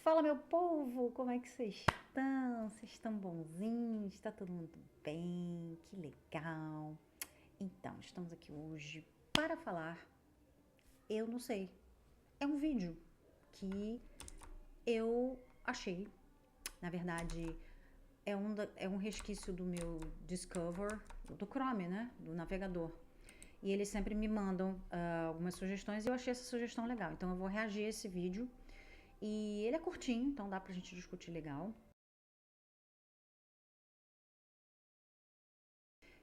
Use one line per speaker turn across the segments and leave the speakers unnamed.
Fala, meu povo, como é que vocês estão? Vocês estão bonzinhos? Está todo mundo bem? Que legal! Então, estamos aqui hoje para falar, eu não sei, é um vídeo que eu achei, na verdade, é um resquício do meu Discover, do Chrome, né? Do navegador. E eles sempre me mandam algumas sugestões e eu achei essa sugestão legal. Então eu vou reagir a esse vídeo. E ele é curtinho, então dá pra gente discutir legal.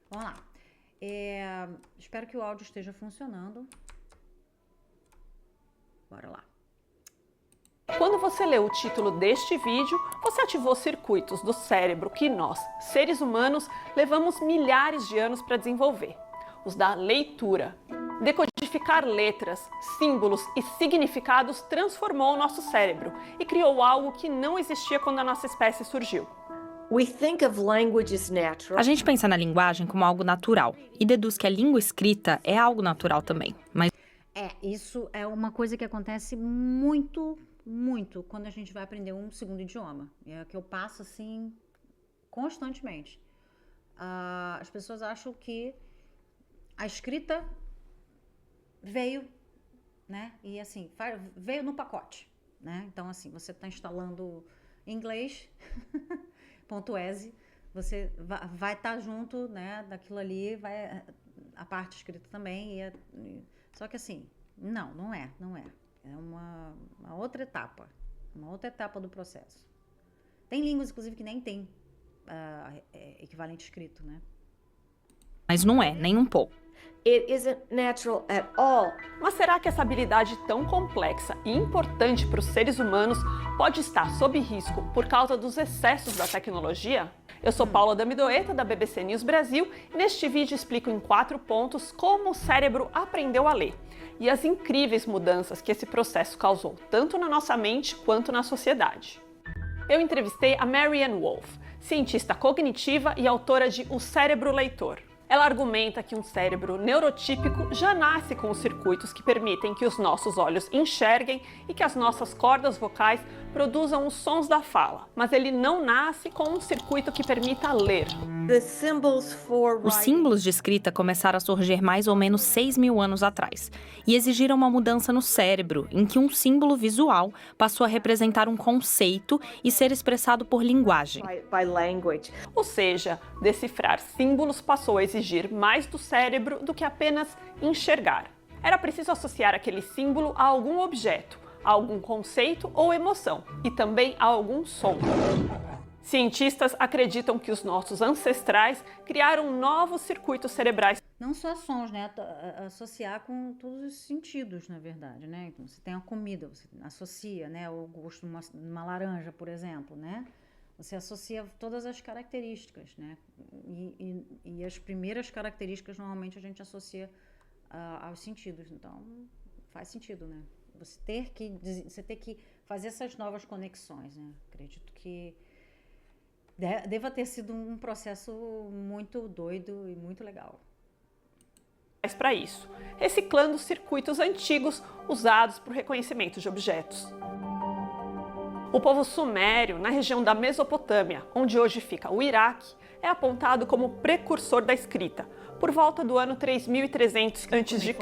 Vamos lá. Espero que o áudio esteja funcionando. Bora lá.
Quando você leu o título deste vídeo, você ativou circuitos do cérebro que nós, seres humanos, levamos milhares de anos para desenvolver. Os da leitura. Decodificar letras, símbolos e significados transformou o nosso cérebro e criou algo que não existia quando a nossa espécie surgiu.
A gente pensa na linguagem como algo natural e deduz que a língua escrita é algo natural também. Mas
Isso é uma coisa que acontece muito quando a gente vai aprender um segundo idioma. É que eu passo assim constantemente. As pessoas acham que a escrita veio, né? E assim, veio no pacote, né? Então, assim, você está instalando inglês, .ese, você vai estar junto, né? Daquilo ali, vai a parte escrita também. Só que assim, não é. É uma outra etapa do processo. Tem línguas, inclusive, que nem tem equivalente escrito, né?
não é, nem um pouco.
It isn't natural at all.
Mas será que essa habilidade tão complexa e importante para os seres humanos pode estar sob risco por causa dos excessos da tecnologia? Eu sou Paula Damidoeta, da BBC News Brasil, e neste vídeo explico em 4 pontos como o cérebro aprendeu a ler e as incríveis mudanças que esse processo causou, tanto na nossa mente quanto na sociedade. Eu entrevistei a Marianne Wolf, cientista cognitiva e autora de O Cérebro Leitor. Ela argumenta que um cérebro neurotípico já nasce com os circuitos que permitem que os nossos olhos enxerguem e que as nossas cordas vocais produzam os sons da fala, mas ele não nasce com um circuito que permita ler.
Os símbolos de escrita começaram a surgir mais ou menos 6.000 anos atrás e exigiram uma mudança no cérebro, em que um símbolo visual passou a representar um conceito e ser expressado por linguagem.
Ou seja, decifrar símbolos passou a exigir mais do cérebro do que apenas enxergar. Era preciso associar aquele símbolo a algum objeto, a algum conceito ou emoção, e também a algum som. Cientistas acreditam que os nossos ancestrais criaram novos circuitos cerebrais.
Não só sons, né? Associar com todos os sentidos, na verdade, né? Então, você tem a comida, você associa, né? O gosto de uma laranja, por exemplo, né? Você associa todas as características, né? E as primeiras características, normalmente, a gente associa aos sentidos. Então, faz sentido, né? Você ter que fazer essas novas conexões, né? Acredito que deva ter sido um processo muito doido e muito legal.
Para isso, reciclando circuitos antigos usados para o reconhecimento de objetos. O povo sumério, na região da Mesopotâmia, onde hoje fica o Iraque, é apontado como precursor da escrita, por volta do ano 3300 a.C.,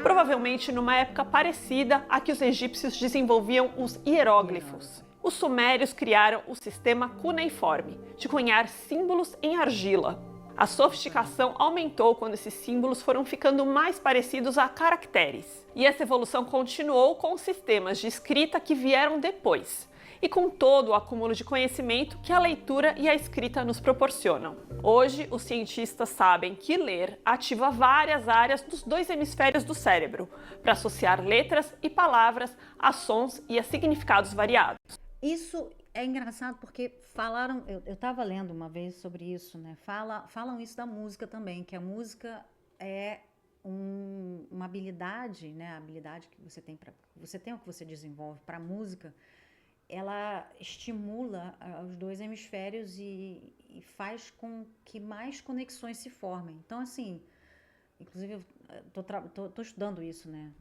provavelmente numa época parecida à que os egípcios desenvolviam os hieróglifos. Os sumérios criaram o sistema cuneiforme, de cunhar símbolos em argila. A sofisticação aumentou quando esses símbolos foram ficando mais parecidos a caracteres. E essa evolução continuou com os sistemas de escrita que vieram depois, e com todo o acúmulo de conhecimento que a leitura e a escrita nos proporcionam. Hoje, os cientistas sabem que ler ativa várias áreas dos 2 hemisférios do cérebro, para associar letras e palavras a sons e a significados variados.
Isso é engraçado porque falaram, eu estava lendo uma vez sobre isso, né? Falam isso da música também, que a música é uma habilidade, né? A habilidade que você tem o que você desenvolve para a música, ela estimula os 2 hemisférios e faz com que mais conexões se formem. Então, assim, inclusive eu tô estudando isso, né?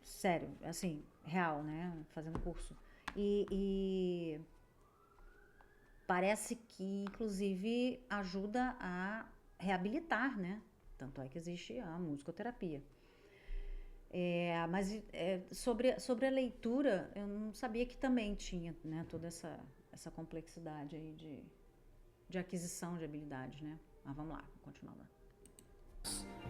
Sério, assim, real, né? Fazendo curso. E parece que, inclusive, ajuda a reabilitar, né? Tanto é que existe a musicoterapia. Mas sobre a leitura, eu não sabia que também tinha, né, toda essa complexidade aí de aquisição de habilidades, né? Mas vamos lá, continuar lá.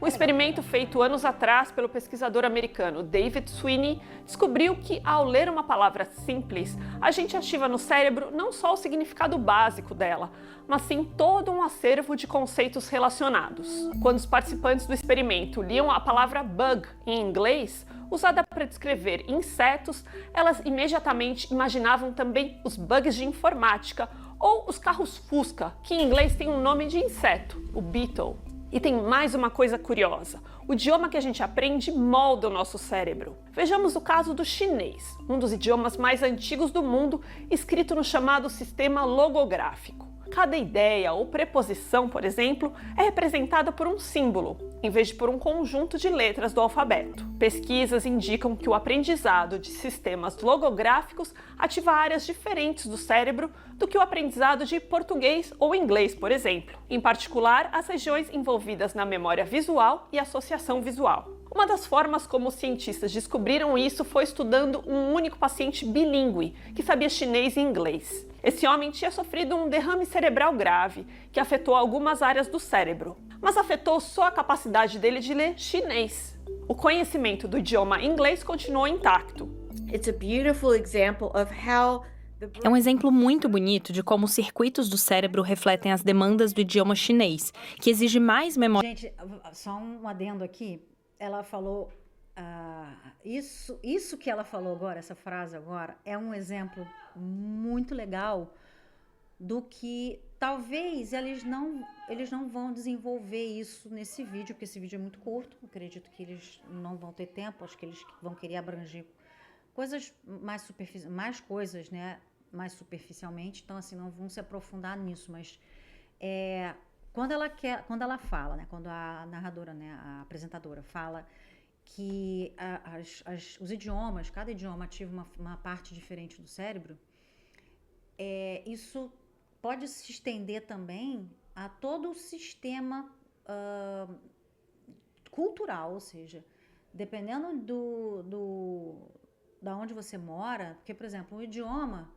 Um experimento feito anos atrás pelo pesquisador americano David Sweeney descobriu que, ao ler uma palavra simples, a gente ativa no cérebro não só o significado básico dela, mas sim todo um acervo de conceitos relacionados. Quando os participantes do experimento liam a palavra bug em inglês, usada para descrever insetos, elas imediatamente imaginavam também os bugs de informática ou os carros Fusca, que em inglês tem um nome de inseto, o beetle. E tem mais uma coisa curiosa. O idioma que a gente aprende molda o nosso cérebro. Vejamos o caso do chinês, um dos idiomas mais antigos do mundo, escrito no chamado sistema logográfico. Cada ideia ou preposição, por exemplo, é representada por um símbolo, em vez de por um conjunto de letras do alfabeto. Pesquisas indicam que o aprendizado de sistemas logográficos ativa áreas diferentes do cérebro do que o aprendizado de português ou inglês, por exemplo. Em particular, as regiões envolvidas na memória visual e associação visual. Uma das formas como os cientistas descobriram isso foi estudando um único paciente bilíngue, que sabia chinês e inglês. Esse homem tinha sofrido um derrame cerebral grave, que afetou algumas áreas do cérebro, mas afetou só a capacidade dele de ler chinês. O conhecimento do idioma inglês continuou intacto.
It's a beautiful example of how
É um exemplo muito bonito de como os circuitos do cérebro refletem as demandas do idioma chinês, que exige mais memória.
Gente, só um adendo aqui. Ela falou, isso que ela falou agora, essa frase agora, é um exemplo muito legal do que talvez eles não vão desenvolver isso nesse vídeo, porque esse vídeo é muito curto. Acredito que eles não vão ter tempo, acho que eles vão querer abranger coisas mais coisas, né, mais superficialmente, então assim, não vão se aprofundar nisso, mas quando ela fala, né, quando a narradora, né, a apresentadora fala que os idiomas, cada idioma ativa uma parte diferente do cérebro, isso pode se estender também a todo o sistema cultural, ou seja, dependendo da onde você mora, porque, por exemplo, o idioma,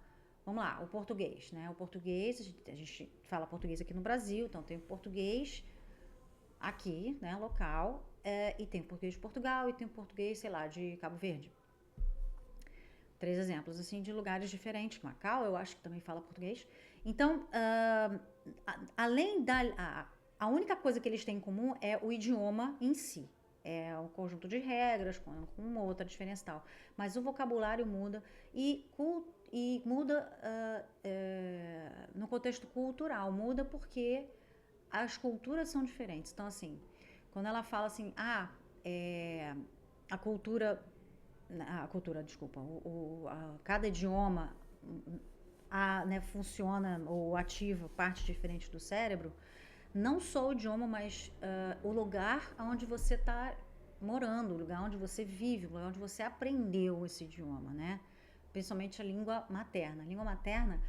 vamos lá, o português, né? O português, a gente fala português aqui no Brasil, então tem o português aqui, né, local, e tem o português de Portugal e tem o português, sei lá, de Cabo Verde. 3 exemplos, assim, de lugares diferentes. Macau, eu acho que também fala português. Então, além a única coisa que eles têm em comum é o idioma em si. É um conjunto de regras, com uma outra diferença e tal. Mas o vocabulário muda e muda no contexto cultural. Muda porque as culturas são diferentes. Então, assim, quando ela fala assim, cada idioma né, funciona ou ativa parte diferente do cérebro, não só o idioma, mas o lugar onde você está morando, o lugar onde você vive, o lugar onde você aprendeu esse idioma, né? Principalmente a língua materna. A língua materna,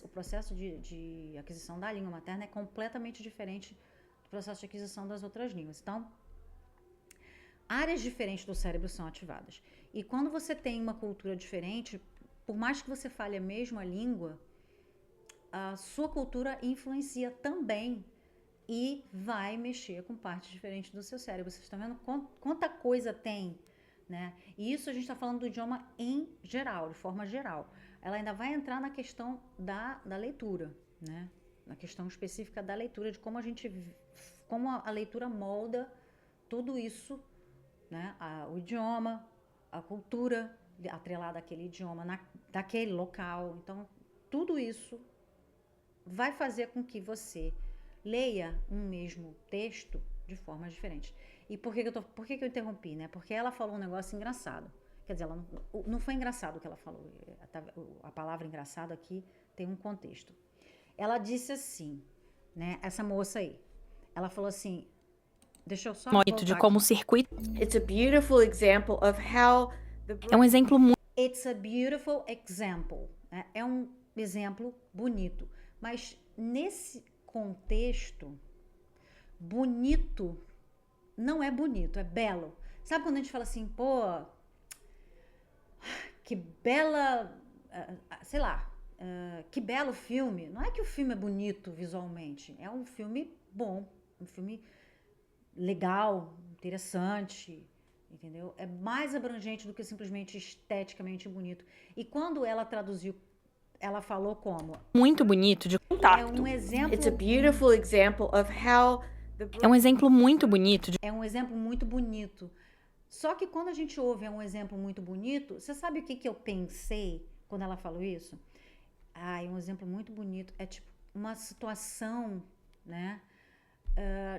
o processo de aquisição da língua materna é completamente diferente do processo de aquisição das outras línguas. Então, áreas diferentes do cérebro são ativadas. E quando você tem uma cultura diferente, por mais que você fale a mesma língua, a sua cultura influencia também e vai mexer com partes diferentes do seu cérebro. Vocês estão vendo quanta coisa tem, né? E isso a gente está falando do idioma em geral, de forma geral. Ela ainda vai entrar na questão da leitura, né? Na questão específica da leitura, de como a leitura molda tudo isso, né? O idioma, a cultura atrelada àquele idioma, daquele local. Então, tudo isso vai fazer com que você leia um mesmo texto de formas diferentes. E por que eu interrompi, né? Porque ela falou um negócio engraçado. Quer dizer, não foi engraçado o que ela falou. A palavra engraçado aqui tem um contexto. Ela disse assim, né? Essa moça aí. Ela falou assim, deixa eu só
Muito de como o circuito.
It's a beautiful example of how
É um exemplo muito.
It's a beautiful example. Né? É um exemplo bonito. Mas nesse contexto, bonito não é bonito, é belo. Sabe quando a gente fala assim, pô, que bela, sei lá, que belo filme. Não é que o filme é bonito visualmente, é um filme bom, um filme legal, interessante, entendeu? É mais abrangente do que simplesmente esteticamente bonito. E quando ela traduziu, ela falou como?
Muito bonito de
Intacto.
É um exemplo.
It's a beautiful example of how
É um exemplo muito bonito de
É um exemplo muito bonito. Só que quando a gente ouve é um exemplo muito bonito, você sabe o que eu pensei quando ela falou isso? É um exemplo muito bonito. É tipo uma situação, né?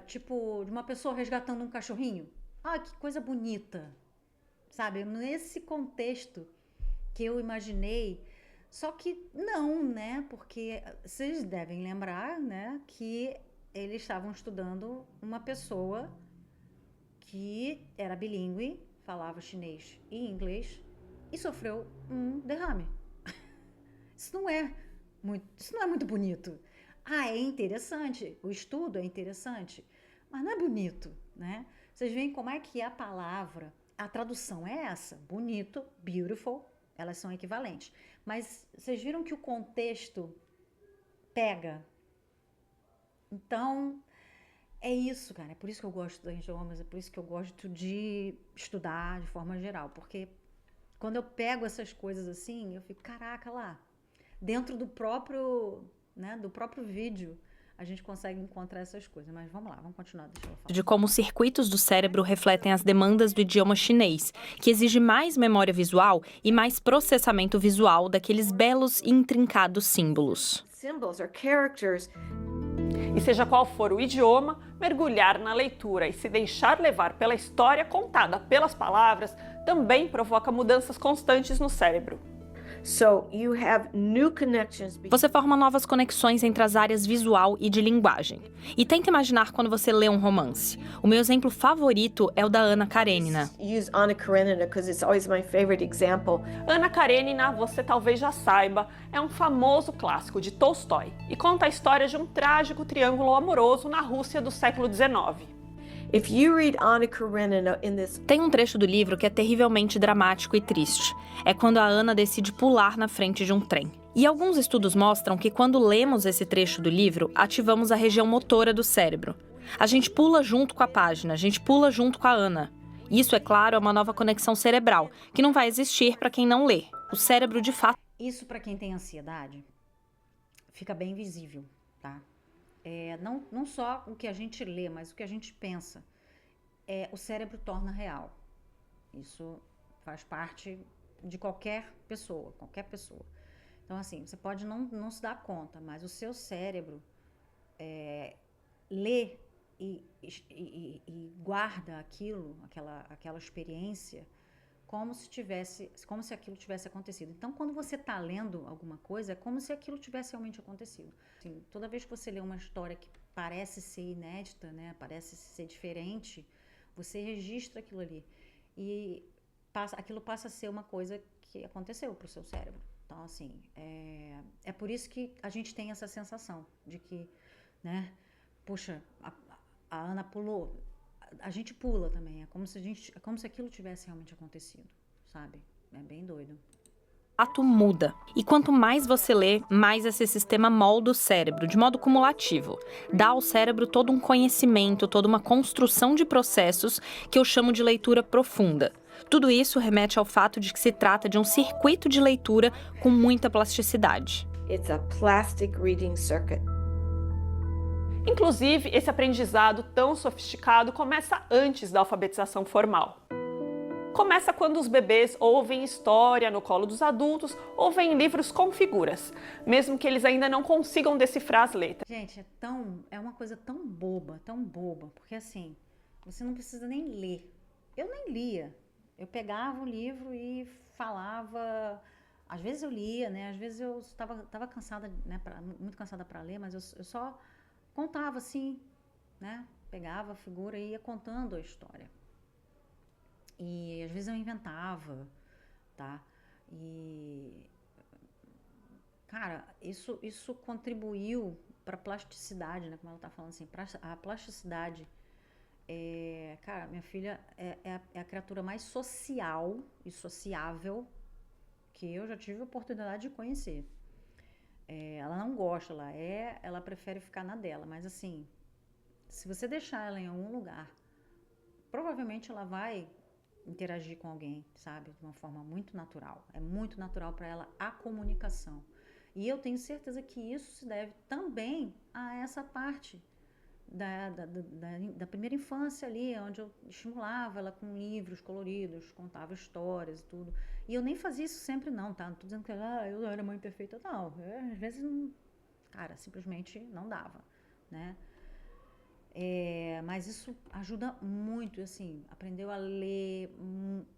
Tipo, de uma pessoa resgatando um cachorrinho. Que coisa bonita. Sabe? Nesse contexto que eu imaginei. Só que não, né? Porque vocês devem lembrar, né? Que eles estavam estudando uma pessoa que era bilíngue, falava chinês e inglês e sofreu um derrame. Isso não é muito bonito. É interessante, o estudo é interessante, mas não é bonito, né? Vocês veem como é que a palavra, a tradução é essa, bonito, beautiful, elas são equivalentes. Mas vocês viram que o contexto pega. Então, é isso, cara. É por isso que eu gosto dos idiomas, é por isso que eu gosto de estudar de forma geral. Porque quando eu pego essas coisas assim, eu fico, caraca, lá. Dentro do próprio, né, do próprio vídeo, a gente consegue encontrar essas coisas. Mas vamos lá, vamos continuar. Deixa eu falar.
de como os circuitos do cérebro refletem as demandas do idioma chinês, que exige mais memória visual e mais processamento visual daqueles belos e intrincados símbolos.
symbols or characters.
E seja qual for o idioma, mergulhar na leitura e se deixar levar pela história contada pelas palavras também provoca mudanças constantes no cérebro.
So you have new connections.
Você forma novas conexões entre as áreas visual e de linguagem. E tenta imaginar quando você lê um romance. O meu exemplo favorito é o da Anna Karenina.
Use Anna Karenina because it's always my favorite example.
Anna Karenina, você talvez já saiba, é um famoso clássico de Tolstói e conta a história de um trágico triângulo amoroso na Rússia do século XIX.
If you read Anna Karenina in this
Tem um trecho do livro que é terrivelmente dramático e triste. É quando a Ana decide pular na frente de um trem. E alguns estudos mostram que quando lemos esse trecho do livro, ativamos a região motora do cérebro. A gente pula junto com a página, a gente pula junto com a Ana. Isso, é claro, é uma nova conexão cerebral, que não vai existir para quem não lê. O cérebro, de fato,
Isso, para quem tem ansiedade, fica bem visível, tá? Não só o que a gente lê, mas o que a gente pensa. O cérebro torna real. Isso faz parte de qualquer pessoa, Então, assim, você pode não se dar conta, mas o seu cérebro lê e guarda aquela experiência como se aquilo tivesse acontecido. Então, quando você está lendo alguma coisa, é como se aquilo tivesse realmente acontecido. Assim, toda vez que você lê uma história que parece ser inédita, né, parece ser diferente, você registra aquilo ali. E aquilo passa a ser uma coisa que aconteceu para o seu cérebro. Então, assim, é por isso que a gente tem essa sensação de que, né, puxa, a Ana pulou. A gente pula também, é como se aquilo tivesse realmente acontecido, sabe? É bem doido.
fato muda. E quanto mais você lê, mais esse sistema molda o cérebro, de modo cumulativo. Dá ao cérebro todo um conhecimento, toda uma construção de processos que eu chamo de leitura profunda. Tudo isso remete ao fato de que se trata de um circuito de leitura com muita plasticidade.
It's a plastic reading circuit.
Inclusive, esse aprendizado tão sofisticado começa antes da alfabetização formal. Começa quando os bebês ouvem história no colo dos adultos ou veem livros com figuras, mesmo que eles ainda não consigam decifrar as letras.
Gente, é uma coisa tão boba, porque assim, você não precisa nem ler. Eu nem lia. Eu pegava o livro e falava. Às vezes eu lia, né? Às vezes eu estava cansada, né? Muito cansada para ler, mas eu só contava assim, né? Pegava a figura e ia contando a história. E às vezes eu inventava, tá? E, cara, isso contribuiu para a plasticidade, né? Como ela está falando assim, a plasticidade. Cara, minha filha é a criatura mais social e sociável que eu já tive a oportunidade de conhecer. Ela não gosta, ela prefere ficar na dela, mas assim, se você deixar ela em algum lugar, provavelmente ela vai interagir com alguém, sabe? De uma forma muito natural. É muito natural para ela a comunicação. E eu tenho certeza que isso se deve também a essa parte da primeira infância ali, onde eu estimulava ela com livros coloridos, contava histórias e tudo. E eu nem fazia isso sempre não, tá? Não tô dizendo que eu não era mãe perfeita, não. Às vezes, cara, simplesmente não dava, né? Mas isso ajuda muito, assim, aprendeu a ler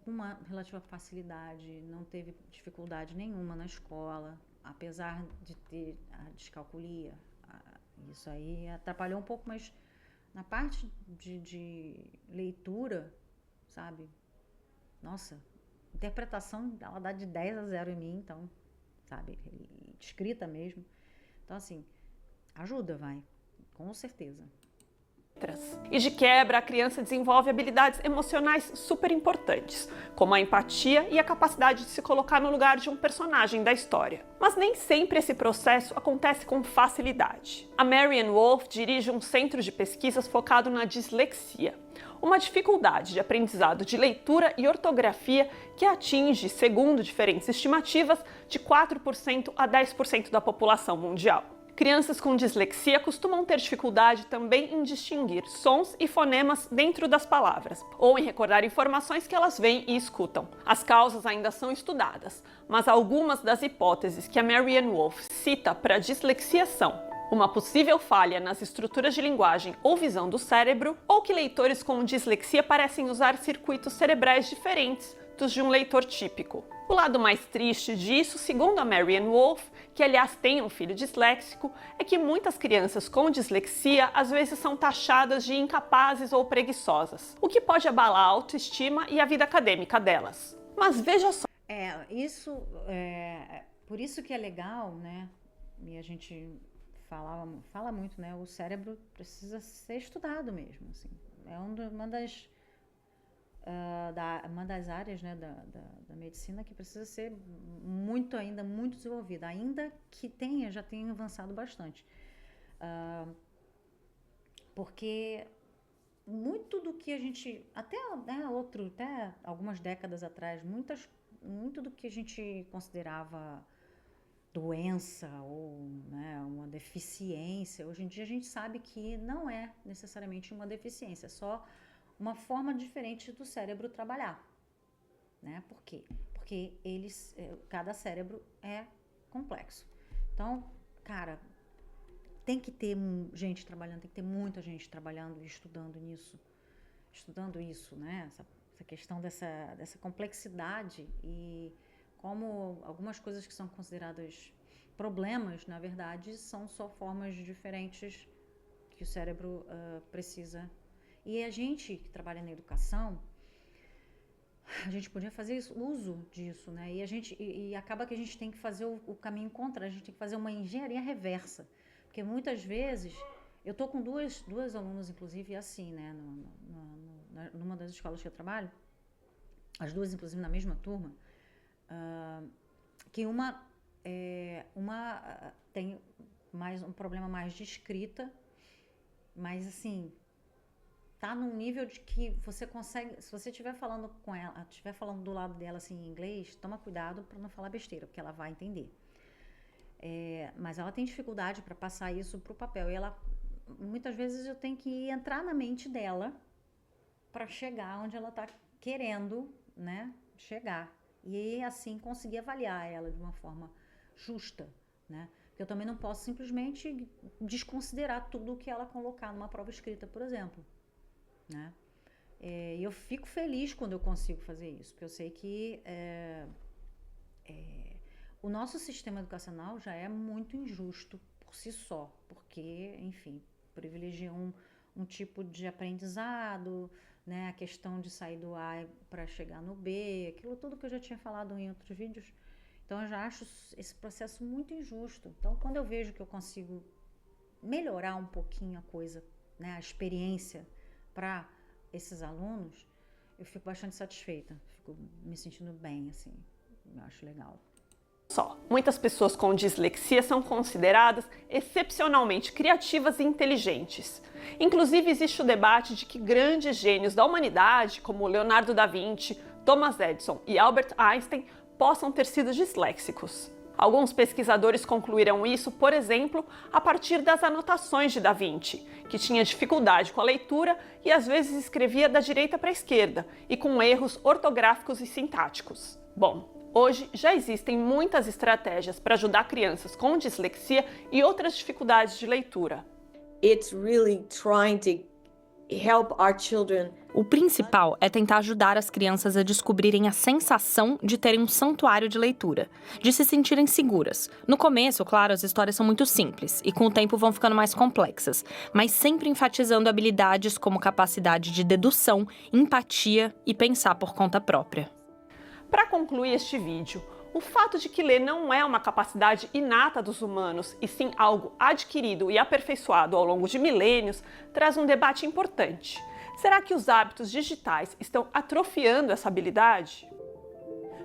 com uma relativa facilidade, não teve dificuldade nenhuma na escola, apesar de ter a descalculia. Isso aí atrapalhou um pouco, mas na parte de leitura, sabe? Nossa, interpretação, ela dá de 10 a 0 em mim, então, sabe? Escrita mesmo. Então, assim, ajuda, vai, com certeza.
E de quebra, a criança desenvolve habilidades emocionais super importantes, como a empatia e a capacidade de se colocar no lugar de um personagem da história. Mas nem sempre esse processo acontece com facilidade. A Marianne Wolf dirige um centro de pesquisas focado na dislexia, uma dificuldade de aprendizado de leitura e ortografia que atinge, segundo diferentes estimativas, de 4% a 10% da população mundial. Crianças com dislexia costumam ter dificuldade também em distinguir sons e fonemas dentro das palavras, ou em recordar informações que elas veem e escutam. As causas ainda são estudadas, mas algumas das hipóteses que a Marianne Wolf cita para a dislexia são uma possível falha nas estruturas de linguagem ou visão do cérebro, ou que leitores com dislexia parecem usar circuitos cerebrais diferentes dos de um leitor típico. O lado mais triste disso, segundo a Marianne Wolf, que aliás tem um filho disléxico, é que muitas crianças com dislexia às vezes são taxadas de incapazes ou preguiçosas, o que pode abalar a autoestima e a vida acadêmica delas. Mas veja só.
Por isso que é legal, né? E a gente fala muito, né? O cérebro precisa ser estudado mesmo, assim. É uma das áreas, né, da medicina que precisa ser ainda muito desenvolvida, ainda que já tenha avançado bastante. Porque muito do que a gente, até algumas décadas atrás, muito do que a gente considerava doença ou, né, uma deficiência, hoje em dia a gente sabe que não é necessariamente uma deficiência, é só uma forma diferente do cérebro trabalhar, né? Por quê? Porque cada cérebro é complexo. Então, cara, tem que ter gente trabalhando, tem que ter muita gente trabalhando e estudando isso, né? Essa questão dessa complexidade e como algumas coisas que são consideradas problemas, na verdade, são só formas diferentes que o cérebro precisa. E a gente que trabalha na educação, a gente podia fazer uso disso, né? E acaba que a gente tem que fazer o caminho contrário, a gente tem que fazer uma engenharia reversa. Porque muitas vezes, eu tô com duas alunas, inclusive, assim, né? Numa das escolas que eu trabalho, as duas, inclusive, na mesma turma, que uma tem um problema mais de escrita, mas assim, tá num nível de que você consegue, se você estiver falando com ela, estiver falando do lado dela assim em inglês, toma cuidado para não falar besteira, porque ela vai entender. Mas ela tem dificuldade para passar isso pro papel e muitas vezes eu tenho que entrar na mente dela para chegar onde ela tá querendo, né, chegar. E assim conseguir avaliar ela de uma forma justa, né? Porque eu também não posso simplesmente desconsiderar tudo o que ela colocar numa prova escrita, por exemplo, né? E eu fico feliz quando eu consigo fazer isso, porque eu sei que o nosso sistema educacional já é muito injusto por si só, porque, enfim, privilegia um tipo de aprendizado, né? A questão de sair do A para chegar no B, aquilo tudo que eu já tinha falado em outros vídeos, Então eu já acho esse processo muito injusto. Então quando eu vejo que eu consigo melhorar um pouquinho a coisa, né, a experiência para esses alunos, eu fico bastante satisfeita, fico me sentindo bem, assim, eu acho legal.
Muitas pessoas com dislexia são consideradas excepcionalmente criativas e inteligentes. Inclusive, existe o debate de que grandes gênios da humanidade, como Leonardo da Vinci, Thomas Edison e Albert Einstein, possam ter sido disléxicos. Alguns pesquisadores concluíram isso, por exemplo, a partir das anotações de Da Vinci, que tinha dificuldade com a leitura e às vezes escrevia da direita para a esquerda e com erros ortográficos e sintáticos. Bom, hoje já existem muitas estratégias para ajudar crianças com dislexia e outras dificuldades de leitura.
It's really trying to help our children.
O principal é tentar ajudar as crianças a descobrirem a sensação de terem um santuário de leitura, de se sentirem seguras. No começo, claro, as histórias são muito simples e com o tempo vão ficando mais complexas, mas sempre enfatizando habilidades como capacidade de dedução, empatia e pensar por conta própria.
Para concluir este vídeo, o fato de que ler não é uma capacidade inata dos humanos, e sim algo adquirido e aperfeiçoado ao longo de milênios, traz um debate importante. Será que os hábitos digitais estão atrofiando essa habilidade?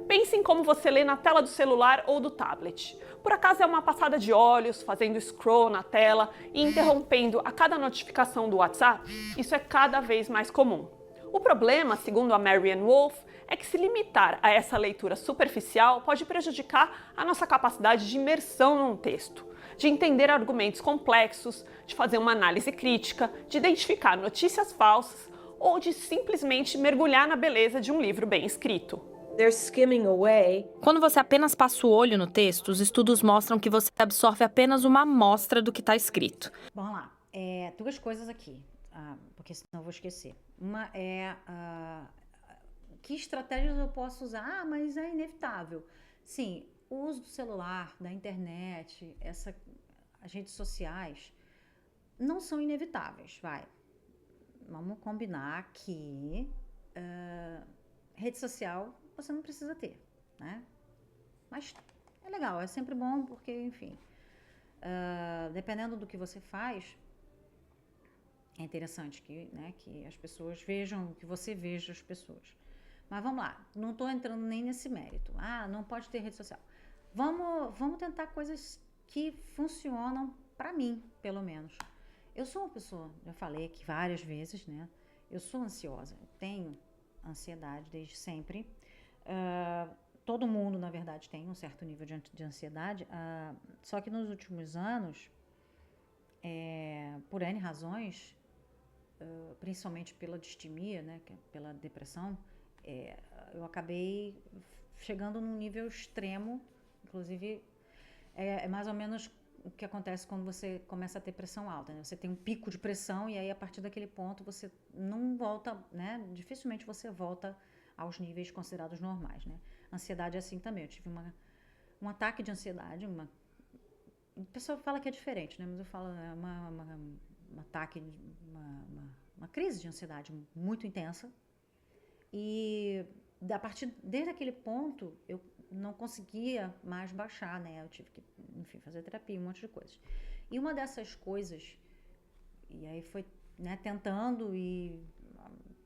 Pense em como você lê na tela do celular ou do tablet. Por acaso é uma passada de olhos, fazendo scroll na tela e interrompendo a cada notificação do WhatsApp? Isso é cada vez mais comum. O problema, segundo a Marianne Wolf, é que se limitar a essa leitura superficial pode prejudicar a nossa capacidade de imersão num texto, de entender argumentos complexos, de fazer uma análise crítica, de identificar notícias falsas ou de simplesmente mergulhar na beleza de um livro bem escrito.
They're skimming away.
Quando você apenas passa o olho no texto, os estudos mostram que você absorve apenas uma amostra do que está escrito.
Vamos lá, duas coisas aqui, porque senão eu vou esquecer. Uma é que estratégias eu posso usar? Mas é inevitável. Sim, o uso do celular, da internet, as redes sociais não são inevitáveis, vai. Vamos combinar que rede social você não precisa ter, né? Mas é legal, é sempre bom porque, enfim, dependendo do que você faz, é interessante que as pessoas vejam, que você veja as pessoas. Mas vamos lá, não estou entrando nem nesse mérito. Não pode ter rede social. Vamos tentar coisas que funcionam para mim, pelo menos. Eu sou uma pessoa, já falei aqui várias vezes, né? Eu sou ansiosa, eu tenho ansiedade desde sempre. Todo mundo, na verdade, tem um certo nível de ansiedade. Só que nos últimos anos, por N razões, principalmente pela distimia, né? Pela depressão, eu acabei chegando num nível extremo, inclusive é mais ou menos o que acontece quando você começa a ter pressão alta, né? Você tem um pico de pressão e aí a partir daquele ponto você não volta, né? Dificilmente você volta aos níveis considerados normais, né? Ansiedade é assim também, eu tive um ataque de ansiedade, a pessoa fala que é diferente, né? Mas eu falo, um ataque, uma crise de ansiedade muito intensa. E desde aquele ponto, eu não conseguia mais baixar, né? Eu tive que, enfim, fazer terapia, um monte de coisas. E uma dessas coisas, e aí foi, né,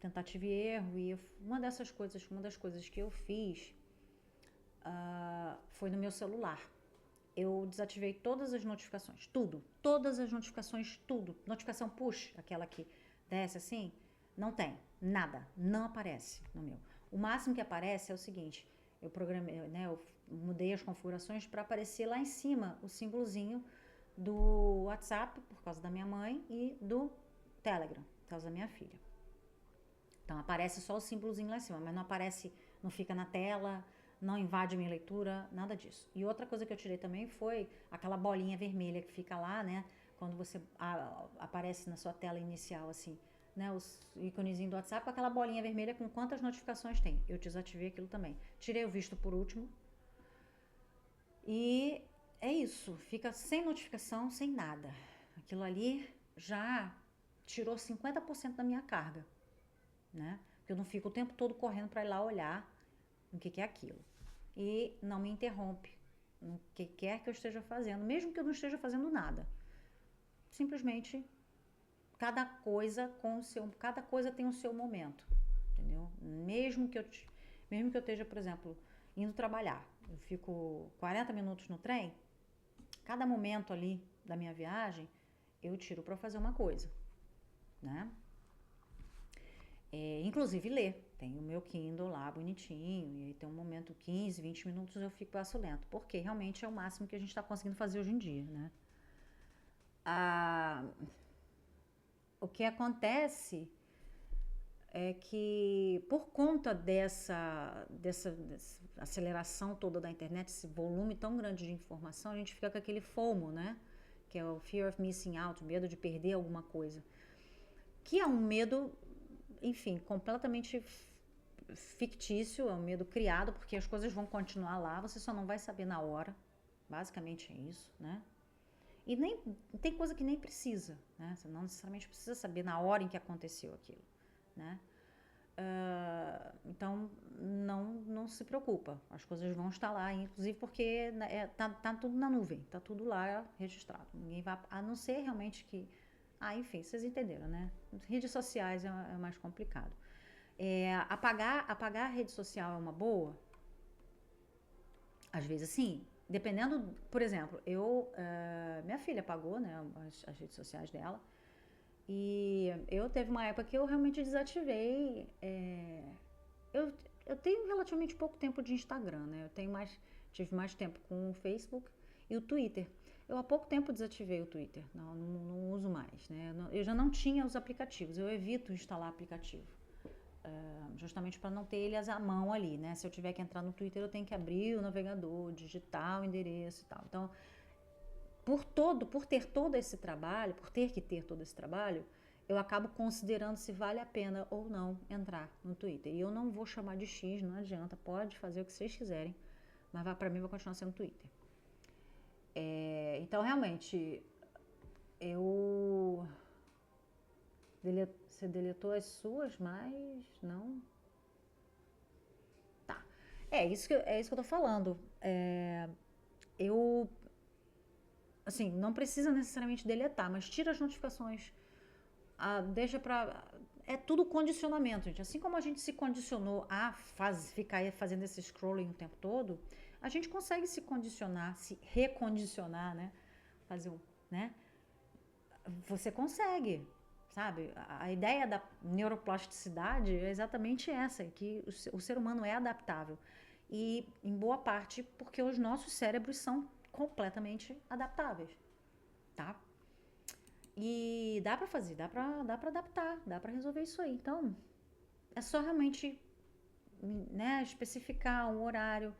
tentativa e erro, e uma das coisas que eu fiz foi no meu celular. Eu desativei todas as notificações, todas as notificações, tudo. Notificação push, aquela que desce assim, não tem, nada, não aparece no meu. O máximo que aparece é o seguinte, eu mudei as configurações para aparecer lá em cima o símbolozinho do WhatsApp, por causa da minha mãe, e do Telegram, por causa da minha filha. Então aparece só o símbolozinho lá em cima, mas não aparece, não fica na tela, não invade minha leitura, nada disso. E outra coisa que eu tirei também foi aquela bolinha vermelha que fica lá, né? Quando você aparece na sua tela inicial, assim, né? Os íconezinhos do WhatsApp, com aquela bolinha vermelha com quantas notificações tem. Eu desativei aquilo também. Tirei o visto por último. E é isso, fica sem notificação, sem nada. Aquilo ali já tirou 50% da minha carga, né? Porque eu não fico o tempo todo correndo para ir lá olhar o que é aquilo. e não me interrompe no que quer que eu esteja fazendo, mesmo que eu não esteja fazendo nada. Simplesmente, cada coisa tem o seu momento, entendeu? Mesmo que eu esteja, por exemplo, indo trabalhar, eu fico 40 minutos no trem, cada momento ali da minha viagem, eu tiro para fazer uma coisa, né? Inclusive ler. Tem o meu Kindle lá bonitinho, e aí tem um momento, 15, 20 minutos eu passo lento, porque realmente é o máximo que a gente está conseguindo fazer hoje em dia, né? O que acontece é que, por conta dessa aceleração toda da internet, esse volume tão grande de informação, a gente fica com aquele FOMO, né? Que é o Fear of Missing Out, medo de perder alguma coisa. Que é um medo, enfim, completamente fictício, é um medo criado, porque as coisas vão continuar lá, você só não vai saber na hora. Basicamente é isso, né? E nem tem coisa que nem precisa, né? Você não necessariamente precisa saber na hora em que aconteceu aquilo, né? Então, não se preocupa. As coisas vão estar lá, inclusive porque tá tudo na nuvem, tá tudo lá registrado. Ninguém vai, a não ser realmente que... enfim, vocês entenderam, né? Redes sociais é mais complicado. Apagar a rede social é uma boa? Às vezes, sim. Dependendo, por exemplo, minha filha apagou, né, as redes sociais dela, e eu teve uma época que eu realmente desativei. Eu tenho relativamente pouco tempo de Instagram, né? Tive mais tempo com o Facebook e o Twitter. Eu há pouco tempo desativei o Twitter, não uso mais, né? Eu já não tinha os aplicativos, eu evito instalar aplicativo. Justamente para não ter eles à mão ali, né? Se eu tiver que entrar no Twitter, eu tenho que abrir o navegador, digitar o endereço e tal. Então, por ter todo esse trabalho, eu acabo considerando se vale a pena ou não entrar no Twitter. E eu não vou chamar de X, não adianta, pode fazer o que vocês quiserem, mas para mim vai continuar sendo Twitter. Então, realmente, você deletou as suas, mas não... Tá. É isso que eu tô falando. Assim, não precisa necessariamente deletar, mas tira as notificações. Deixa pra... É tudo condicionamento, gente. Assim como a gente se condicionou a ficar fazendo esse scrolling o tempo todo, a gente consegue se condicionar, se recondicionar, né? né? Você consegue, sabe? A ideia da neuroplasticidade é exatamente essa, que o ser humano é adaptável. E, em boa parte, porque os nossos cérebros são completamente adaptáveis, tá? E dá pra fazer, dá pra adaptar, dá pra resolver isso aí. Então, é só realmente, né, especificar um horário,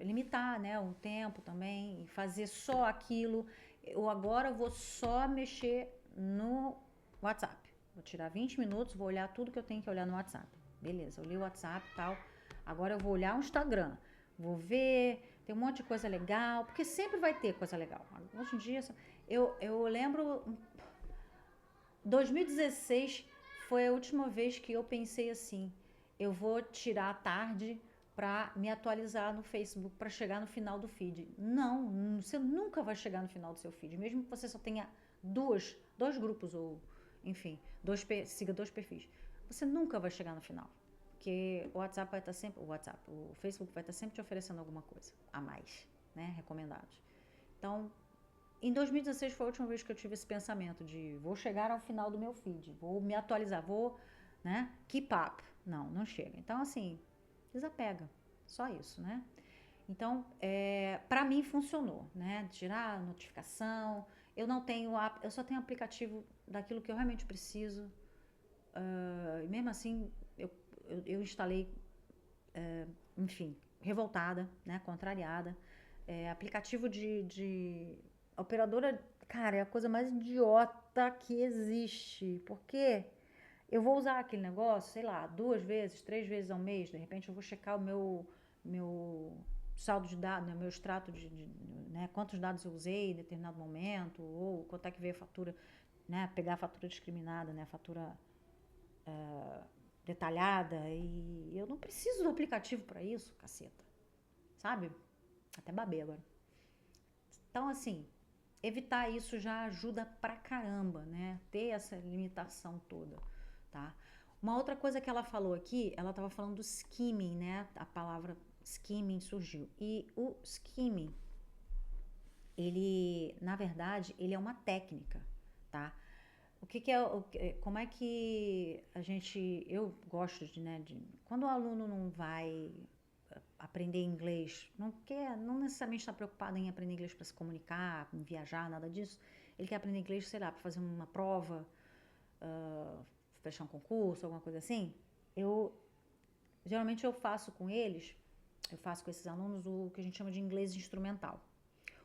limitar, né, um tempo também, e fazer só aquilo. Eu agora vou só mexer no WhatsApp. Vou tirar 20 minutos, vou olhar tudo que eu tenho que olhar no WhatsApp. Beleza, eu li o WhatsApp e tal. Agora eu vou olhar o Instagram. Vou ver, tem um monte de coisa legal, porque sempre vai ter coisa legal. Hoje em dia, eu lembro... 2016 foi a última vez que eu pensei assim, eu vou tirar a tarde para me atualizar no Facebook, para chegar no final do feed. Não, você nunca vai chegar no final do seu feed, mesmo que você só tenha dois grupos, ou enfim, siga 2 perfis. Você nunca vai chegar no final, porque o WhatsApp vai estar sempre, o Facebook vai estar sempre te oferecendo alguma coisa a mais, né, recomendados. Então, em 2016 foi a última vez que eu tive esse pensamento de vou chegar ao final do meu feed, vou me atualizar, vou, né, keep up. Não chega. Então, assim, desapega. Só isso, né? Então, pra mim funcionou, né? Tirar a notificação. Eu só tenho aplicativo daquilo que eu realmente preciso. E mesmo assim, eu instalei, enfim, revoltada, né? Contrariada. Aplicativo de operadora, cara, é a coisa mais idiota que existe. Por quê? Eu vou usar aquele negócio, sei lá, 2 vezes, 3 vezes ao mês. De repente eu vou checar o meu saldo de dados, né, meu extrato né, quantos dados eu usei em determinado momento, ou quanto é que veio a fatura, né, pegar a fatura discriminada, né, a fatura detalhada e eu não preciso do aplicativo para isso, caceta. Sabe? Até babei agora. Então, assim, evitar isso já ajuda pra caramba, né? Ter essa limitação toda, tá? Uma outra coisa que ela falou aqui, ela estava falando do skimming, né? A palavra skimming surgiu. E o skimming, ele, na verdade, ele é uma técnica, tá? O que é, como é que eu gosto quando o aluno não vai aprender inglês, não necessariamente está preocupado em aprender inglês para se comunicar, viajar, nada disso. Ele quer aprender inglês, sei lá, para fazer uma prova, fechar um concurso, alguma coisa assim. Geralmente eu faço com esses alunos o que a gente chama de inglês instrumental.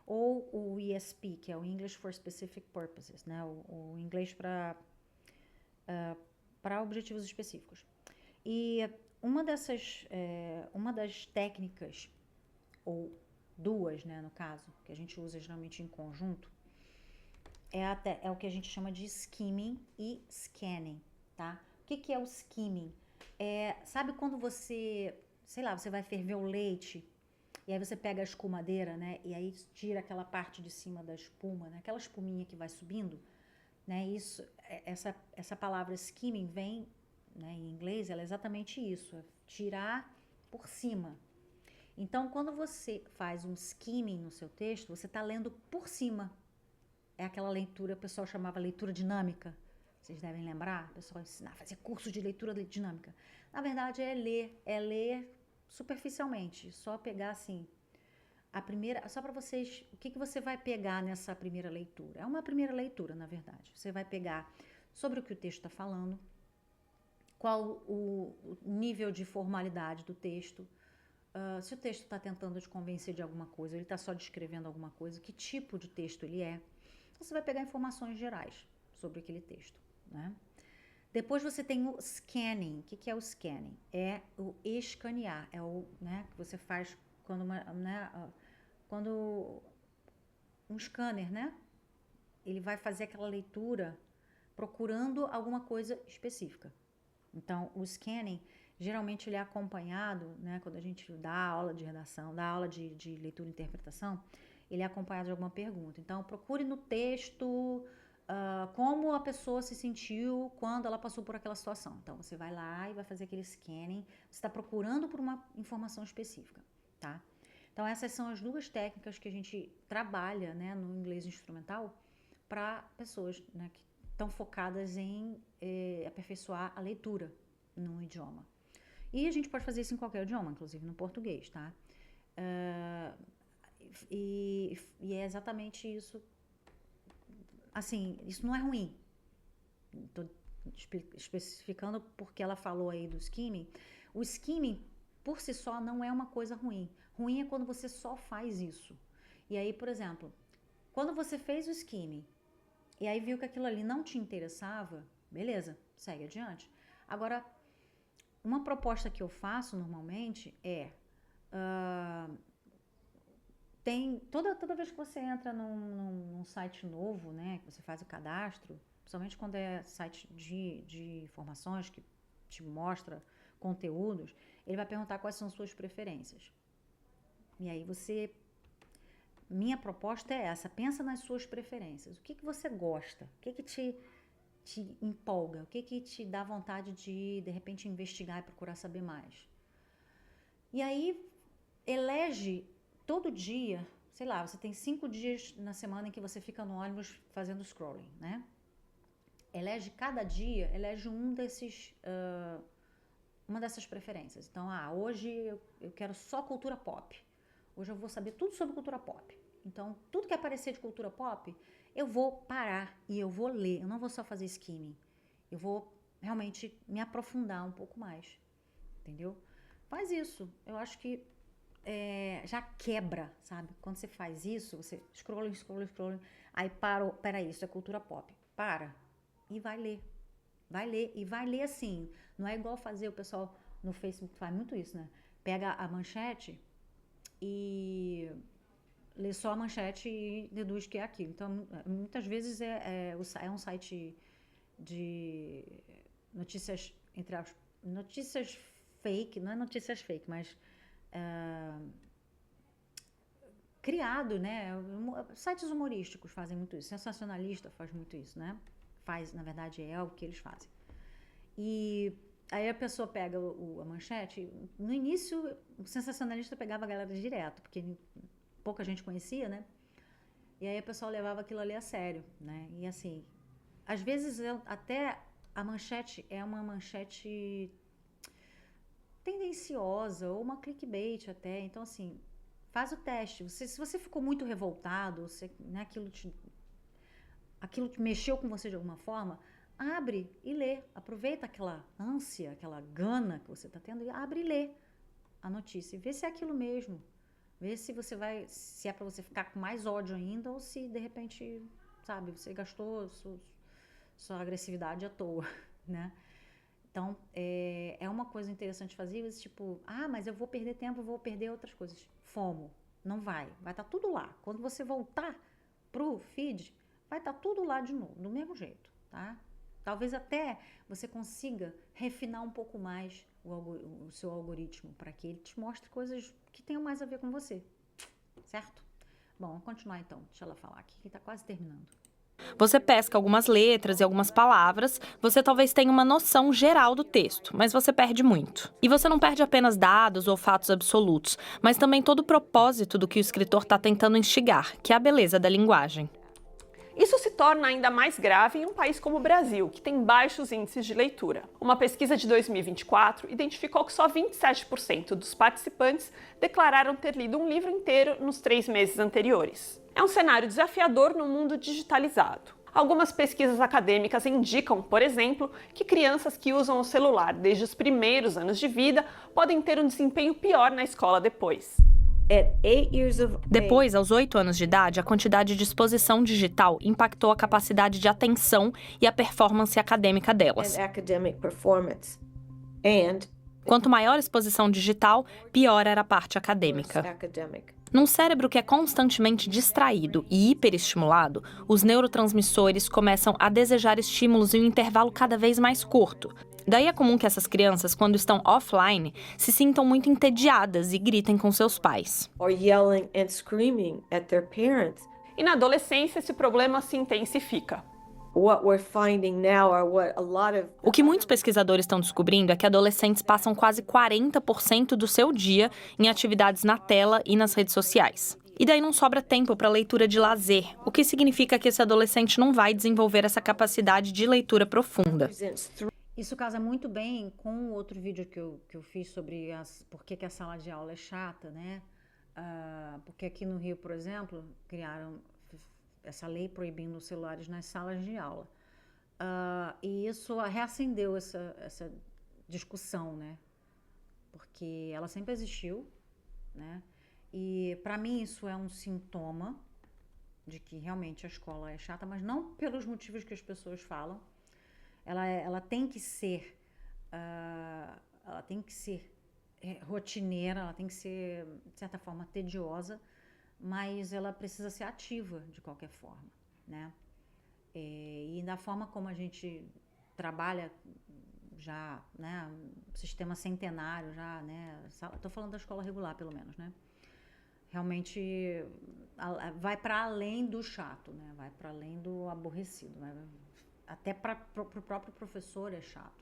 Ou o ESP, que é o English for Specific Purposes, né? O inglês para objetivos específicos. E uma das técnicas, ou duas, né, no caso, que a gente usa geralmente em conjunto, é o que a gente chama de skimming e scanning, tá? O que é o skimming? Sabe quando você vai ferver o leite e aí você pega a escumadeira, né, e aí tira aquela parte de cima da espuma, né, aquela espuminha que vai subindo, né, essa palavra skimming vem, né, em inglês, ela é exatamente isso, é tirar por cima. Então, quando você faz um skimming no seu texto, você está lendo por cima. É aquela leitura, o pessoal chamava leitura dinâmica. Vocês devem lembrar, o pessoal ensinava a fazer curso de leitura dinâmica. Na verdade, é ler superficialmente, só pegar assim, a primeira, só para vocês, o que você vai pegar nessa primeira leitura? É uma primeira leitura, na verdade. Você vai pegar sobre o que o texto está falando, qual o nível de formalidade do texto, se o texto está tentando te convencer de alguma coisa, ele está só descrevendo alguma coisa, que tipo de texto ele é. Você vai pegar informações gerais sobre aquele texto, né? Depois você tem o scanning. O que é o scanning? É o escanear, é o, né, que você faz quando um scanner, né, ele vai fazer aquela leitura procurando alguma coisa específica. Então, o scanning, geralmente ele é acompanhado, né, quando a gente dá aula de redação, dá aula de leitura e interpretação, ele é acompanhado de alguma pergunta. Então, procure no texto como a pessoa se sentiu quando ela passou por aquela situação. Então, você vai lá e vai fazer aquele scanning, você está procurando por uma informação específica, tá? Então, essas são as duas técnicas que a gente trabalha, né, no inglês instrumental para pessoas, né, que estão focadas em aperfeiçoar a leitura num idioma. E a gente pode fazer isso em qualquer idioma, inclusive no português, tá? E é exatamente isso. Assim, isso não é ruim. Estou especificando porque ela falou aí do skimming. O skimming, por si só, não é uma coisa ruim. Ruim é quando você só faz isso. E aí, por exemplo, quando você fez o skimming e aí viu que aquilo ali não te interessava, beleza, segue adiante. Agora, uma proposta que eu faço normalmente é... toda vez que você entra num site novo, né, que você faz o cadastro, principalmente quando é site de informações que te mostra conteúdos, ele vai perguntar quais são suas preferências. E aí minha proposta é essa, pensa nas suas preferências. O que você gosta? O que te empolga? O que te dá vontade de repente, investigar e procurar saber mais? E aí, elege todo dia, sei lá, você tem 5 dias na semana em que você fica no ônibus fazendo scrolling, né? Cada dia, elege uma dessas preferências. Então, hoje eu quero só cultura pop. Hoje eu vou saber tudo sobre cultura pop. Então, tudo que aparecer de cultura pop, eu vou parar e eu vou ler. Eu não vou só fazer skimming. Eu vou realmente me aprofundar um pouco mais. Entendeu? Faz isso. Eu acho que já quebra, sabe? Quando você faz isso, você scrolla, aí peraí, isso é cultura pop. Para e vai ler. Vai ler, e vai ler assim. Não é igual fazer, o pessoal no Facebook faz muito isso, né? Pega a manchete e lê só a manchete e deduz que é aquilo. Então, muitas vezes é um site de notícias, entre aspas, notícias fake, não é notícias fake, mas criado, né? Sites humorísticos fazem muito isso, sensacionalista faz muito isso, né? Na verdade, é o que eles fazem. E aí a pessoa pega a manchete, no início o sensacionalista pegava a galera direto, porque pouca gente conhecia, né? E aí a pessoa levava aquilo ali a sério, né? E assim, às vezes até a manchete é uma manchete tendenciosa ou uma clickbait até. Então assim, faz o teste. Se você ficou muito revoltado, né, aquilo que mexeu com você de alguma forma, abre e lê. Aproveita aquela ânsia, aquela gana que você está tendo e abre e lê a notícia. E vê se é aquilo mesmo. Vê se se é para você ficar com mais ódio ainda ou se de repente, sabe, você gastou sua agressividade à toa, né? Então, é uma coisa interessante fazer, tipo, mas eu vou perder tempo, eu vou perder outras coisas. FOMO, não vai estar tudo lá. Quando você voltar pro feed, vai estar tudo lá de novo, do mesmo jeito, tá? Talvez até você consiga refinar um pouco mais o seu algoritmo para que ele te mostre coisas que tenham mais a ver com você, certo? Bom, vamos continuar então, deixa ela falar aqui, que está quase terminando.
Você pesca algumas letras e algumas palavras, você talvez tenha uma noção geral do texto, mas você perde muito. E você não perde apenas dados ou fatos absolutos, mas também todo o propósito do que o escritor está tentando instigar, que é a beleza da linguagem.
Isso se torna ainda mais grave em um país como o Brasil, que tem baixos índices de leitura. Uma pesquisa de 2024 identificou que só 27% dos participantes declararam ter lido um livro inteiro nos 3 meses anteriores. É um cenário desafiador no mundo digitalizado. Algumas pesquisas acadêmicas indicam, por exemplo, que crianças que usam o celular desde os primeiros anos de vida podem ter um desempenho pior na escola depois.
Depois, aos 8 anos de idade, a quantidade de exposição digital impactou a capacidade de atenção e a performance acadêmica delas. Quanto maior a exposição digital, pior era a parte acadêmica. Num cérebro que é constantemente distraído e hiperestimulado, os neurotransmissores começam a desejar estímulos em um intervalo cada vez mais curto. Daí é comum que essas crianças, quando estão offline, se sintam muito entediadas e gritem com seus pais.
E na adolescência, esse problema se intensifica.
O que muitos pesquisadores estão descobrindo é que adolescentes passam quase 40% do seu dia em atividades na tela e nas redes sociais. E daí não sobra tempo para leitura de lazer, o que significa que esse adolescente não vai desenvolver essa capacidade de leitura profunda.
Isso casa muito bem com outro vídeo que eu fiz sobre por que a sala de aula é chata, né? Porque aqui no Rio, por exemplo, criaram essa lei proibindo os celulares nas salas de aula. E isso reacendeu essa discussão, né? Porque ela sempre existiu, né? E para mim isso é um sintoma de que realmente a escola é chata, mas não pelos motivos que as pessoas falam. Ela tem que ser rotineira, ela tem que ser, de certa forma, tediosa, mas ela precisa ser ativa de qualquer forma, né? E da forma como a gente trabalha já, né, sistema centenário já, né? Estou falando da escola regular, pelo menos, né? Realmente vai para além do chato, né? Vai para além do aborrecido, né? Até para o próprio professor é chato.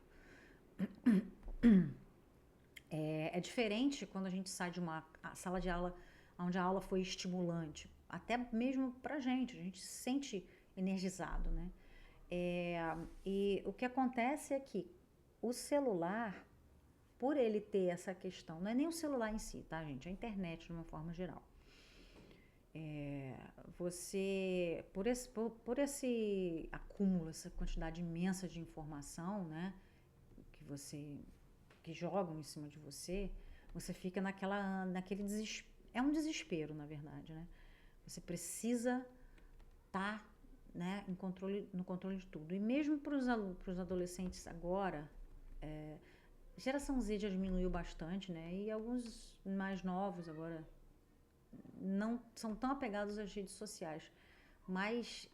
É diferente quando a gente sai de uma sala de aula onde a aula foi estimulante, até mesmo para a gente se sente energizado, né? E o que acontece é que o celular, por ele ter essa questão, não é nem o celular em si, tá, gente? É a internet de uma forma geral. Você, por esse acúmulo, essa quantidade imensa de informação, né, que jogam em cima de você, você fica naquele desespero. É um desespero, na verdade, né? Você precisa estar, né, no controle de tudo. E mesmo para os adolescentes agora, geração Z já diminuiu bastante, né? E alguns mais novos agora não são tão apegados às redes sociais, mas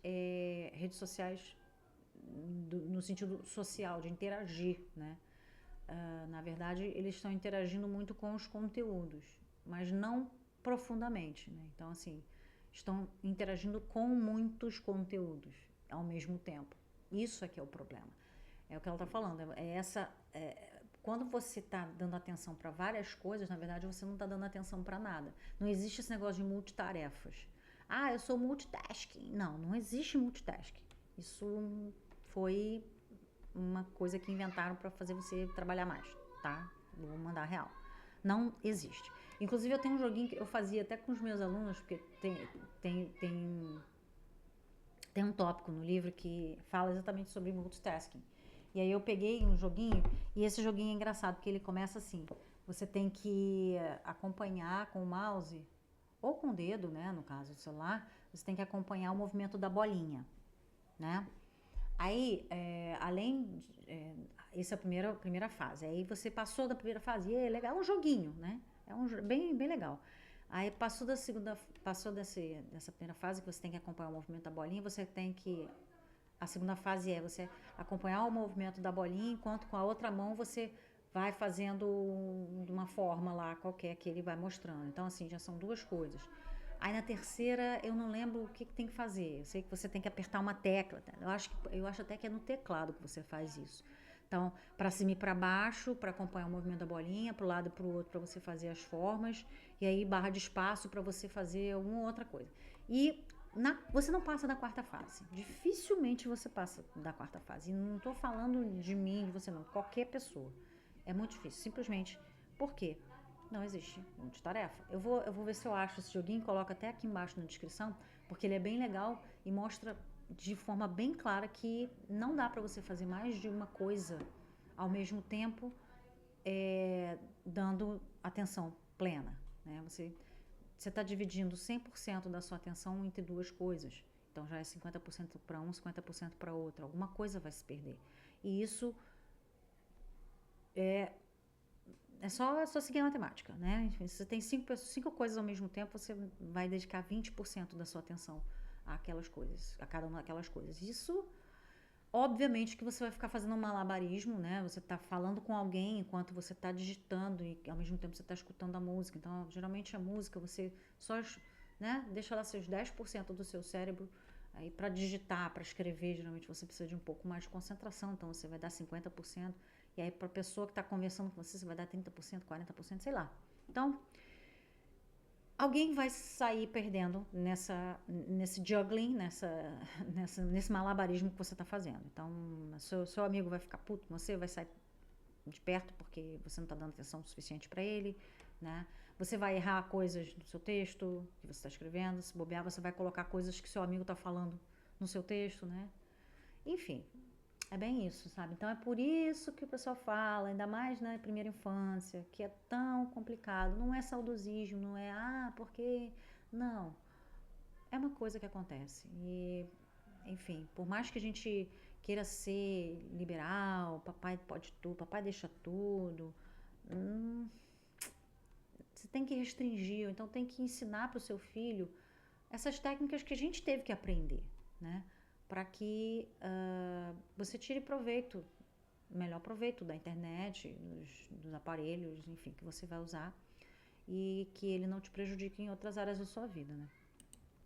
redes sociais no sentido social, de interagir, né? na verdade, eles estão interagindo muito com os conteúdos, mas não profundamente, né? Então, assim, estão interagindo com muitos conteúdos ao mesmo tempo. Isso é que é o problema. É o que ela está falando. Quando você está dando atenção para várias coisas, na verdade, você não está dando atenção para nada. Não existe esse negócio de multitarefas. Eu sou multitasking. Não, não existe multitasking. Isso foi uma coisa que inventaram para fazer você trabalhar mais, tá? Vou mandar real. Não existe. Inclusive, eu tenho um joguinho que eu fazia até com os meus alunos, porque tem um tópico no livro que fala exatamente sobre multitasking. E aí eu peguei um joguinho, e esse joguinho é engraçado, porque ele começa assim, você tem que acompanhar com o mouse, ou com o dedo, né, no caso do celular, você tem que acompanhar o movimento da bolinha, né? Aí, essa é a primeira fase. Aí você passou da primeira fase, e é legal, é um joguinho, né? É bem legal. Aí passou dessa primeira fase, que você tem que acompanhar o movimento da bolinha, a segunda fase é você acompanhar o movimento da bolinha, enquanto com a outra mão você vai fazendo de uma forma lá qualquer que ele vai mostrando. Então, assim, já são duas coisas. Aí na terceira, eu não lembro o que tem que fazer. Eu sei que você tem que apertar uma tecla. Eu acho até que é no teclado que você faz isso. Então, para cima e para baixo, para acompanhar o movimento da bolinha, para o lado e para o outro, para você fazer as formas. E aí, barra de espaço para você fazer alguma outra coisa. E você não passa da quarta fase. Dificilmente você passa da quarta fase. E não estou falando de mim, de você não. Qualquer pessoa. É muito difícil. Simplesmente. Por quê? Não existe multitarefa. Eu vou ver se eu acho esse joguinho, coloco até aqui embaixo na descrição, porque ele é bem legal e mostra de forma bem clara que não dá para você fazer mais de uma coisa ao mesmo tempo, dando atenção plena, né? Você está dividindo 100% da sua atenção entre duas coisas. Então já é 50% para um, 50% para outro. Alguma coisa vai se perder. E isso é só seguir a matemática, né? Enfim, se você tem cinco coisas ao mesmo tempo, você vai dedicar 20% da sua atenção àquelas coisas, a cada uma daquelas coisas. Isso, obviamente, que você vai ficar fazendo um malabarismo, né? Você está falando com alguém enquanto você está digitando e ao mesmo tempo você está escutando a música. Então, geralmente a música, você só, né, deixa lá seus 10% do seu cérebro aí para digitar, para escrever. Geralmente você precisa de um pouco mais de concentração, então você vai dar 50%. E aí, para a pessoa que está conversando com você vai dar 30%, 40%, sei lá. Então, alguém vai sair perdendo nesse juggling, nesse malabarismo que você está fazendo. Então, seu amigo vai ficar puto, você vai sair de perto porque você não está dando atenção suficiente para ele, né? Você vai errar coisas no seu texto que você está escrevendo. Se bobear, você vai colocar coisas que seu amigo está falando no seu texto, né? Enfim. É bem isso, sabe? Então é por isso que o pessoal fala, ainda mais na primeira infância, que é tão complicado. Não é saudosismo, não é, porque... Não. É uma coisa que acontece. E, enfim, por mais que a gente queira ser liberal, papai pode tudo, papai deixa tudo, você tem que restringir, ou então tem que ensinar para o seu filho essas técnicas que a gente teve que aprender, né? Para que você tire melhor proveito da internet, dos aparelhos, enfim, que você vai usar e que ele não te prejudique em outras áreas da sua vida, né?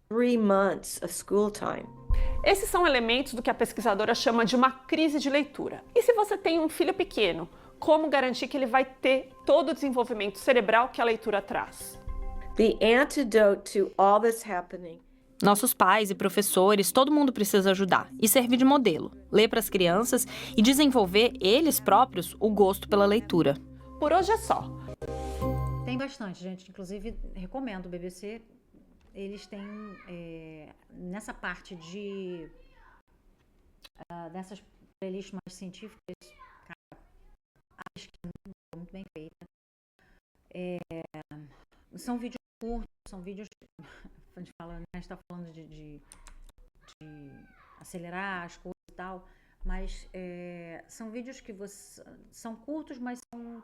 3 months of school time.
Esses são elementos do que a pesquisadora chama de uma crise de leitura. E se você tem um filho pequeno, como garantir que ele vai ter todo o desenvolvimento cerebral que a leitura traz?
The antidote to all this happening.
Nossos pais e professores, todo mundo precisa ajudar e servir de modelo, ler para as crianças e desenvolver eles próprios o gosto pela leitura.
Por hoje é só.
Tem bastante, gente. Inclusive, recomendo o BBC. Eles têm, nessa parte dessas playlists mais científicas, cara, acho que é muito bem feita. São vídeos curtos, são vídeos... A gente está falando de acelerar as coisas e tal, mas são vídeos que são curtos, mas são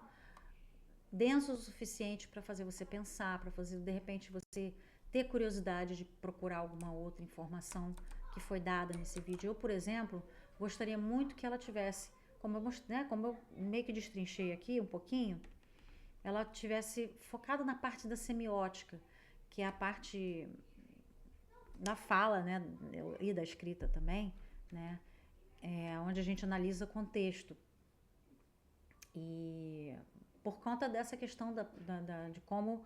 densos o suficiente para fazer você pensar, para fazer, de repente, você ter curiosidade de procurar alguma outra informação que foi dada nesse vídeo. Eu, por exemplo, gostaria muito que ela tivesse como eu meio que destrinchei aqui um pouquinho, ela tivesse focado na parte da semiótica, que é a parte da fala, né, e da escrita também, né, onde a gente analisa contexto. E por conta dessa questão de como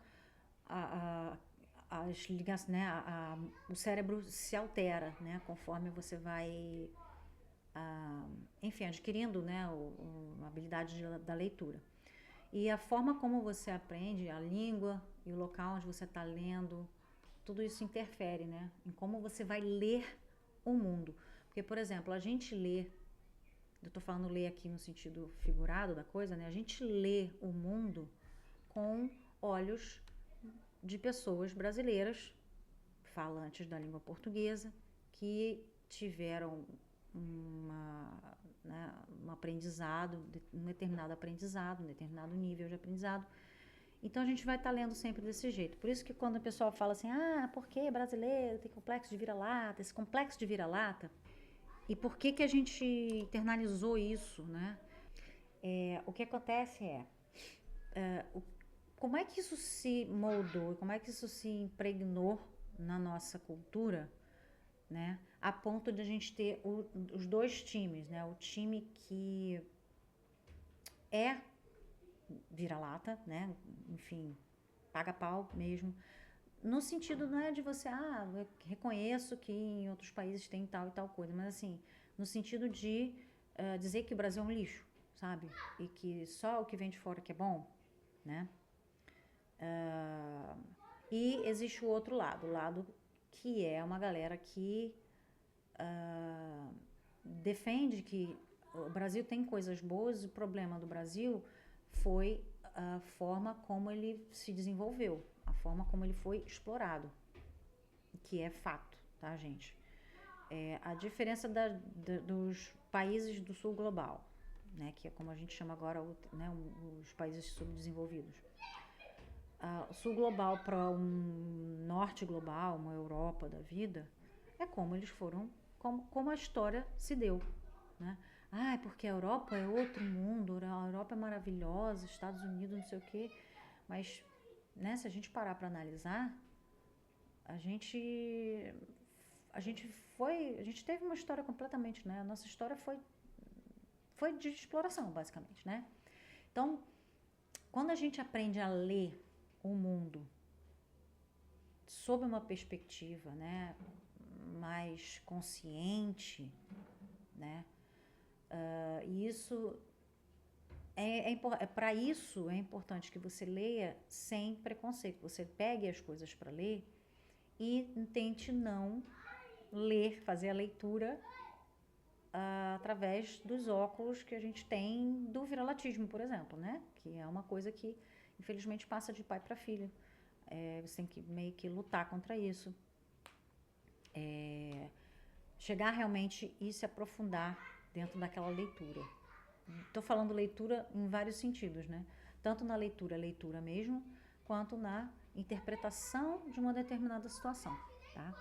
as ligações, né, o cérebro se altera, né, conforme você vai, enfim, adquirindo, né, a habilidade da leitura. E a forma como você aprende, a língua e o local onde você está lendo, tudo isso interfere, né, em como você vai ler o mundo. Porque, por exemplo, a gente lê, eu estou falando ler aqui no sentido figurado da coisa, né, a gente lê o mundo com olhos de pessoas brasileiras, falantes da língua portuguesa, que tiveram um aprendizado, um determinado nível de aprendizado. Então a gente vai estar lendo sempre desse jeito. Por isso que quando o pessoal fala assim, por que brasileiro tem complexo de vira-lata, esse complexo de vira-lata, e por que a gente internalizou isso, né? O que acontece como é que isso se moldou, como é que isso se impregnou na nossa cultura, né? A ponto de a gente ter os dois times, né? O time que é vira-lata, né? Enfim, paga pau mesmo. No sentido não é de você, eu reconheço que em outros países tem tal e tal coisa, mas assim, no sentido de dizer que o Brasil é um lixo, sabe? E que só o que vem de fora que é bom, né? E existe o outro lado, o lado que é uma galera que defende que o Brasil tem coisas boas, o problema do Brasil foi a forma como ele se desenvolveu, a forma como ele foi explorado, que é fato, tá, gente? A diferença dos países do sul global, né, que é como a gente chama agora, né, os países subdesenvolvidos. O sul global para um norte global, uma Europa da vida, é como eles foram, como a história se deu, né? Porque a Europa é outro mundo, a Europa é maravilhosa, Estados Unidos não sei o quê, mas, né, se a gente parar para analisar, a gente teve uma história completamente, né? A nossa história foi de exploração, basicamente, né? Então, quando a gente aprende a ler o mundo sob uma perspectiva, né, mais consciente, né, e isso para isso é importante que você leia sem preconceito, você pegue as coisas para ler e tente não fazer a leitura através dos óculos que a gente tem do viralatismo, por exemplo, né? Que é uma coisa que, infelizmente, passa de pai para filho. Você tem que meio que lutar contra isso. Chegar realmente e se aprofundar dentro daquela leitura. Estou falando leitura em vários sentidos, né? Tanto na leitura mesmo, quanto na interpretação de uma determinada situação, tá?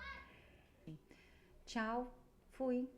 Tchau, fui!